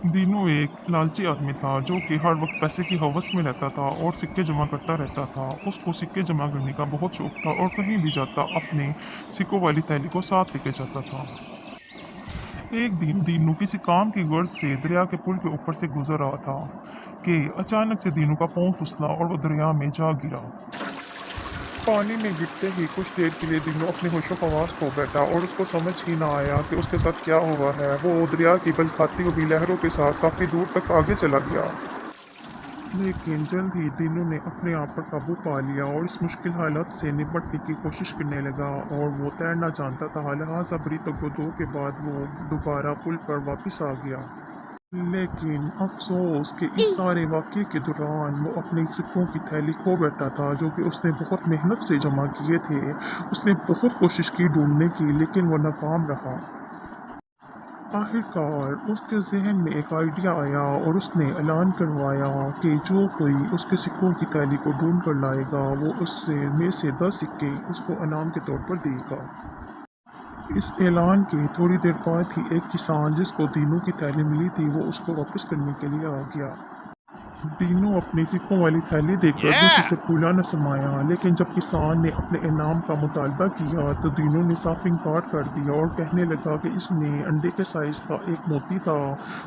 दीनू एक लालची आदमी था जो कि हर वक्त पैसे की हवस में रहता था और सिक्के जमा करता रहता था। उसको सिक्के जमा करने का बहुत शौक था और कहीं भी जाता अपने सिक्कों वाली थैली को साथ लेके जाता था। एक दिन दीनू किसी काम की गर्ज से दरिया के पुल के ऊपर से गुजर रहा था कि अचानक से दीनू का पाँव फिसला और वो दरिया में जा गिरा। पानी में गिरते ही कुछ देर के लिए दीनू अपने होशो हवास खो बैठा और उसको समझ ही ना आया कि उसके साथ क्या हुआ है। वो दरिया की बल खाती हुई लहरों के साथ काफ़ी दूर तक आगे चला गया, लेकिन जल्द ही दीनू ने अपने आप पर काबू पा लिया और इस मुश्किल हालत से निपटने की कोशिश करने लगा। और वो तैरना जानता था, लिहाजा बड़ी तगदो के बाद वो दोबारा पुल पर वापस आ गया। लेकिन अफसोस कि इस सारे वाक़ये के दौरान वो अपनी सिक्कों की थैली खो बैठा था, जो कि उसने बहुत मेहनत से जमा किए थे। उसने बहुत कोशिश की ढूंढने की, लेकिन वो नाकाम रहा। आखिरकार उसके जहन में एक आइडिया आया और उसने ऐलान करवाया कि जो कोई उसके सिक्कों की थैली को ढूंढ कर लाएगा, वो उससे में से 10 सिक्के उसको इनाम के तौर पर देगा। इस ऐलान के थोड़ी देर बाद ही एक किसान जिसको दीनू की थैली मिली थी, वो उसको वापस करने के लिए आ गया। दीनू अपनी सिक्कों वाली थैली देखकर खुशी से फूला न समाया, लेकिन जब किसान ने अपने इनाम का मुतालबा किया तो दीनू ने साफ इनकार कर दिया और कहने लगा कि इसमें अंडे के साइज़ का एक मोती था,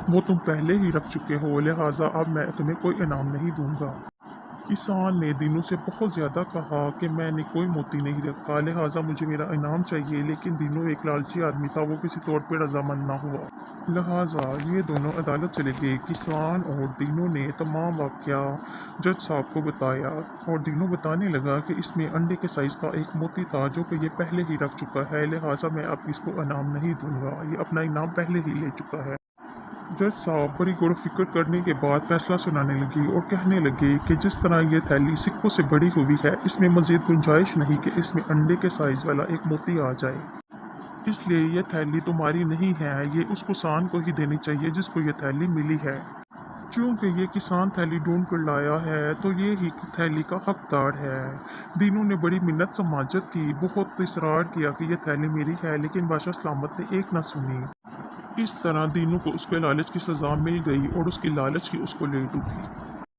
वो तुम पहले ही रख चुके हो, लिहाजा अब मैं तुम्हें कोई इनाम नहीं दूंगा। किसान ने दीनू से बहुत ज़्यादा कहा कि मैंने कोई मोती नहीं रखा, लिहाजा मुझे मेरा इनाम चाहिए। लेकिन दीनू एक लालची आदमी था, वो किसी तौर पर रजामंद ना हुआ। लिहाजा ये दोनों अदालत चले गए। किसान और दीनू ने तमाम वाक़या जज साहब को बताया और दीनू बताने लगा कि इसमें अंडे के साइज़ का एक मोती था, जो कि ये पहले ही रख चुका है, लिहाजा मैं अब इसको इनाम नहीं दूंगा, ये अपना इनाम पहले ही ले चुका है। जज साहब बड़ी गौर फिक्र करने के बाद फैसला सुनाने लगी और कहने लगे कि जिस तरह ये थैली सिक्कों से बड़ी हुई है, इसमें मज़ीद गुंजाइश नहीं कि इसमें अंडे के साइज़ वाला एक मोती आ जाए, इसलिए ये थैली तुम्हारी नहीं है, ये उस किसान को ही देनी चाहिए जिसको ये थैली मिली है। चूँकि ये किसान थैली ढूंढ कर लाया है, तो ये ही थैली का हकदार है। दीनू ने बड़ी मिन्नत समाजत की, बहुत इसरार किया कि ये थैली मेरी है, लेकिन बादशाह सलामत ने एक ना सुनी। इस तरह दीनू को उसके लालच की सज़ा मिल गई और उसकी लालच ही उसको ले डूबी।